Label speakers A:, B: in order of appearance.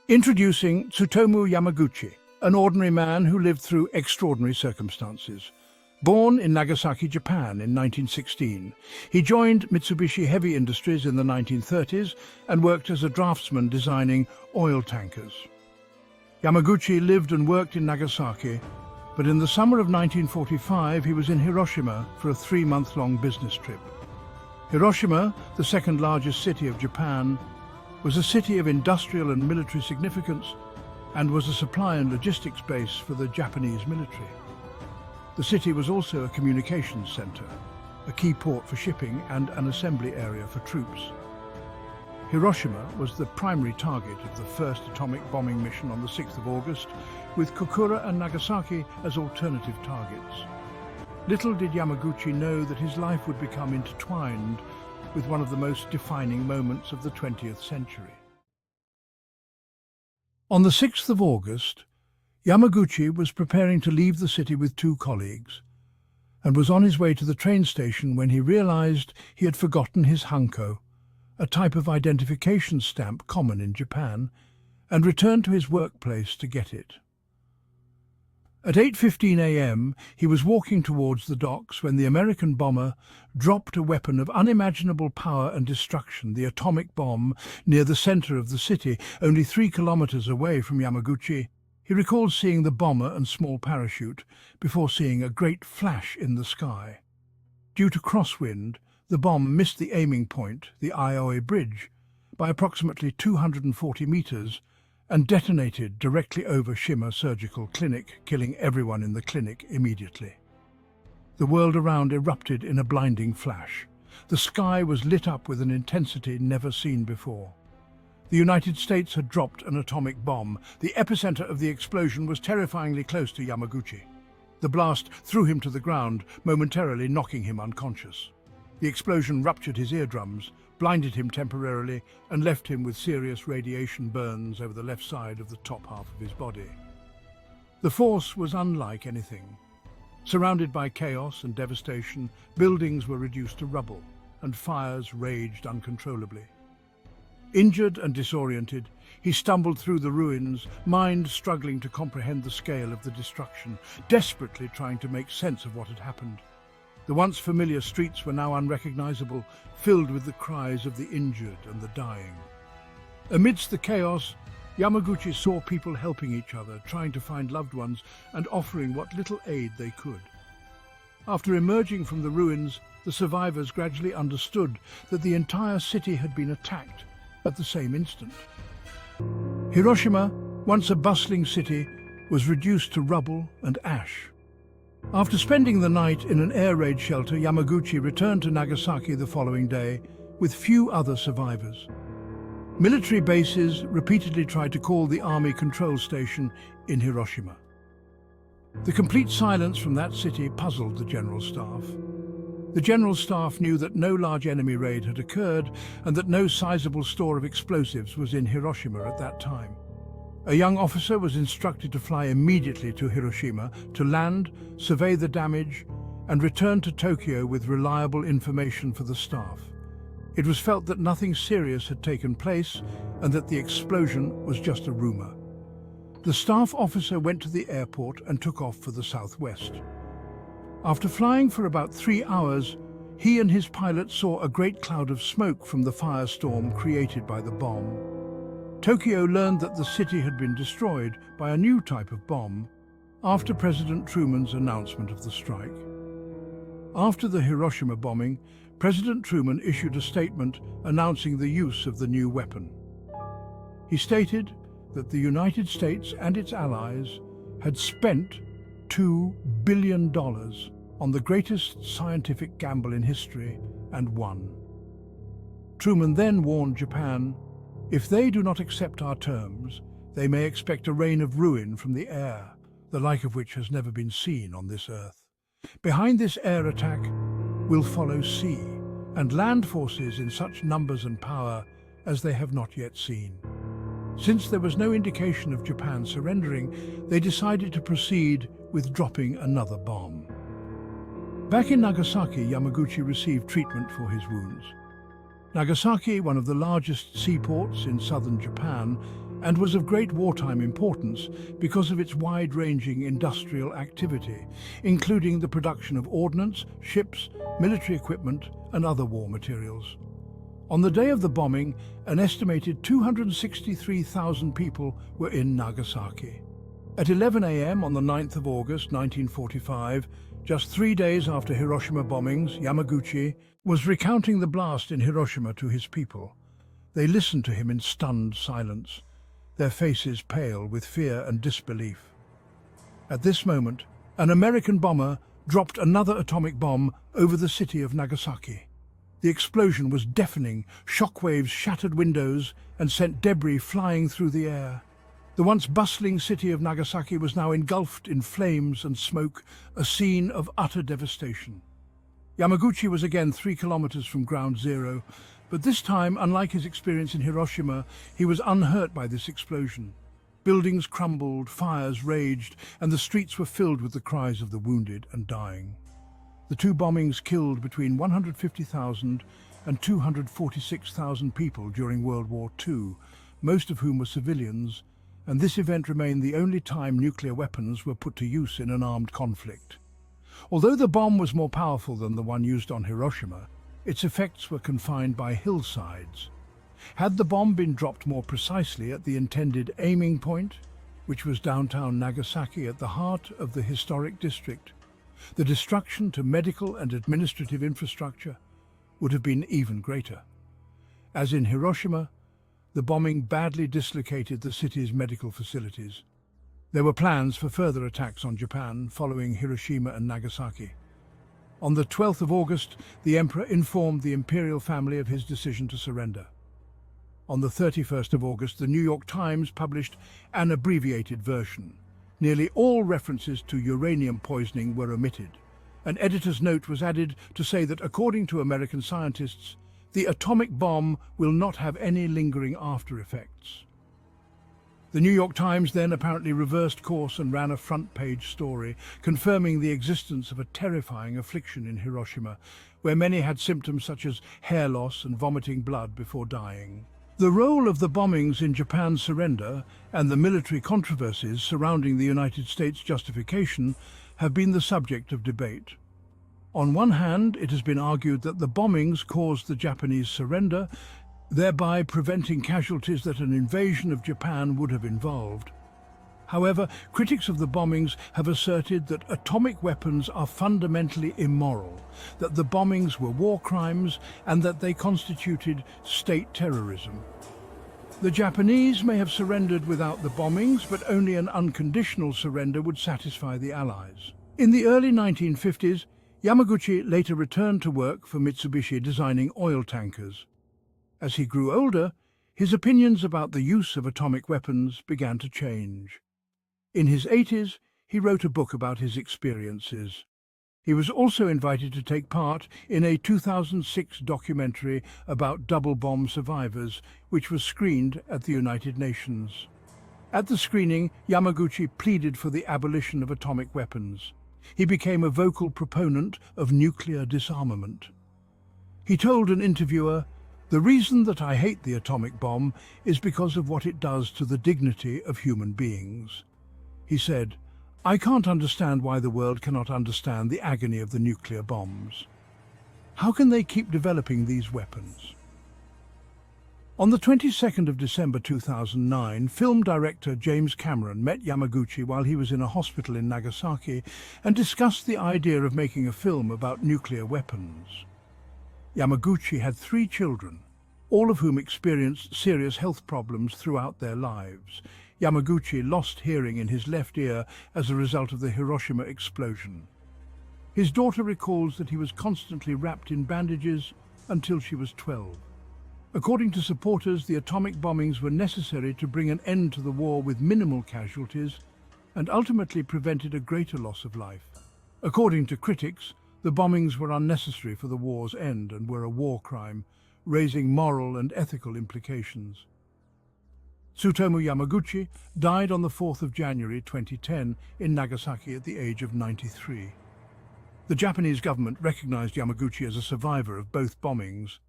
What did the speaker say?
A: Introducing Tsutomu Yamaguchi, an ordinary man who lived through extraordinary circumstances. Born in Nagasaki, Japan in 1916, he joined Mitsubishi Heavy Industries in the 1930s and worked as a draftsman designing oil tankers. Yamaguchi lived and worked in Nagasaki, but in the summer of 1945 he was in Hiroshima for a 3-month-long business trip. Hiroshima, the second largest city of Japan, was a city of industrial and military significance and was a supply and logistics base for the Japanese military. The city was also a communications centre, a key port for shipping and an assembly area for troops. Hiroshima was the primary target of the first atomic bombing mission on the 6th of August, with Kokura and Nagasaki as alternative targets. Little did Yamaguchi know that his life would become intertwined with one of the most defining moments of the 20th century. On the 6th of August, Yamaguchi was preparing to leave the city with 2 colleagues and was on his way to the train station when he realized he had forgotten his hanko, a type of identification stamp common in Japan, and returned to his workplace to get it. At 8:15 a.m., he was walking towards the docks when the American bomber dropped a weapon of unimaginable power and destruction, the atomic bomb, near the center of the city, only 3 kilometers away from Yamaguchi. He recalled seeing the bomber and small parachute before seeing a great flash in the sky. Due to crosswind, the bomb missed the aiming point, the Aoi Bridge, by approximately 240 meters and detonated directly over Shima Surgical Clinic, killing everyone in the clinic immediately. The world around erupted in a blinding flash. The sky was lit up with an intensity never seen before. The United States had dropped an atomic bomb. The epicenter of the explosion was terrifyingly close to Yamaguchi. The blast threw him to the ground, momentarily knocking him unconscious. The explosion ruptured his eardrums, blinded him temporarily, and left him with serious radiation burns over the left side of the top half of his body. The force was unlike anything. Surrounded by chaos and devastation, buildings were reduced to rubble, and fires raged uncontrollably. Injured and disoriented, he stumbled through the ruins, mind struggling to comprehend the scale of the destruction, desperately trying to make sense of what had happened. The once familiar streets were now unrecognizable, filled with the cries of the injured and the dying. Amidst the chaos, Yamaguchi saw people helping each other, trying to find loved ones and offering what little aid they could. After emerging from the ruins, the survivors gradually understood that the entire city had been attacked at the same instant. Hiroshima, once a bustling city, was reduced to rubble and ash. After spending the night in an air raid shelter, Yamaguchi returned to Nagasaki the following day with few other survivors. Military bases repeatedly tried to call the army control station in Hiroshima. The complete silence from that city puzzled the General Staff. The General Staff knew that no large enemy raid had occurred and that no sizable store of explosives was in Hiroshima at that time. A young officer was instructed to fly immediately to Hiroshima, to land, survey the damage, and return to Tokyo with reliable information for the staff. It was felt that nothing serious had taken place and that the explosion was just a rumor. The staff officer went to the airport and took off for the southwest. After flying for about 3 hours, he and his pilot saw a great cloud of smoke from the firestorm created by the bomb. Tokyo learned that the city had been destroyed by a new type of bomb after President Truman's announcement of the strike. After the Hiroshima bombing, President Truman issued a statement announcing the use of the new weapon. He stated that the United States and its allies had spent $2 billion on the greatest scientific gamble in history and won. Truman then warned Japan, "If they do not accept our terms, they may expect a rain of ruin from the air, the like of which has never been seen on this earth. Behind this air attack will follow sea and land forces in such numbers and power as they have not yet seen." Since there was no indication of Japan surrendering, they decided to proceed with dropping another bomb. Back in Nagasaki, Yamaguchi received treatment for his wounds. Nagasaki, one of the largest seaports in southern Japan and was of great wartime importance because of its wide-ranging industrial activity, including the production of ordnance, ships, military equipment, and other war materials. On the day of the bombing, an estimated 263,000 people were in Nagasaki. At 11 a.m. on the 9th of August 1945, just 3 days after Hiroshima bombings, Yamaguchi was recounting the blast in Hiroshima to his people. They listened to him in stunned silence, their faces pale with fear and disbelief. At this moment, an American bomber dropped another atomic bomb over the city of Nagasaki. The explosion was deafening, shockwaves shattered windows and sent debris flying through the air. The once bustling city of Nagasaki was now engulfed in flames and smoke, a scene of utter devastation. Yamaguchi was again 3 kilometers from ground zero, but this time, unlike his experience in Hiroshima, he was unhurt by this explosion. Buildings crumbled, fires raged, and the streets were filled with the cries of the wounded and dying. The two bombings killed between 150,000 and 246,000 people during World War II, most of whom were civilians, and this event remained the only time nuclear weapons were put to use in an armed conflict. Although the bomb was more powerful than the one used on Hiroshima, its effects were confined by hillsides. Had the bomb been dropped more precisely at the intended aiming point, which was downtown Nagasaki at the heart of the historic district, the destruction to medical and administrative infrastructure would have been even greater. As in Hiroshima, the bombing badly dislocated the city's medical facilities. There were plans for further attacks on Japan following Hiroshima and Nagasaki. On the 12th of August, the emperor informed the imperial family of his decision to surrender. On the 31st of August, the New York Times published an abbreviated version. Nearly all references to uranium poisoning were omitted. An editor's note was added to say that, according to American scientists, the atomic bomb will not have any lingering after effects. The New York Times then apparently reversed course and ran a front-page story confirming the existence of a terrifying affliction in Hiroshima, where many had symptoms such as hair loss and vomiting blood before dying. The role of the bombings in Japan's surrender and the military controversies surrounding the United States' justification have been the subject of debate. On one hand, it has been argued that the bombings caused the Japanese surrender, thereby preventing casualties that an invasion of Japan would have involved. However, critics of the bombings have asserted that atomic weapons are fundamentally immoral, that the bombings were war crimes, and that they constituted state terrorism. The Japanese may have surrendered without the bombings, but only an unconditional surrender would satisfy the Allies. In the early 1950s, Yamaguchi later returned to work for Mitsubishi designing oil tankers. As he grew older, his opinions about the use of atomic weapons began to change. In his 80s, he wrote a book about his experiences. He was also invited to take part in a 2006 documentary about double bomb survivors, which was screened at the United Nations. At the screening, Yamaguchi pleaded for the abolition of atomic weapons. He became a vocal proponent of nuclear disarmament. He told an interviewer, "The reason that I hate the atomic bomb is because of what it does to the dignity of human beings." He said, "I can't understand why the world cannot understand the agony of the nuclear bombs. How can they keep developing these weapons?" On the 22nd of December 2009, film director James Cameron met Yamaguchi while he was in a hospital in Nagasaki and discussed the idea of making a film about nuclear weapons. Yamaguchi had 3 children, all of whom experienced serious health problems throughout their lives. Yamaguchi lost hearing in his left ear as a result of the Hiroshima explosion. His daughter recalls that he was constantly wrapped in bandages until she was 12. According to supporters, the atomic bombings were necessary to bring an end to the war with minimal casualties and ultimately prevented a greater loss of life. According to critics, the bombings were unnecessary for the war's end and were a war crime, raising moral and ethical implications. Tsutomu Yamaguchi died on the 4th of January 2010 in Nagasaki at the age of 93. The Japanese government recognized Yamaguchi as a survivor of both bombings.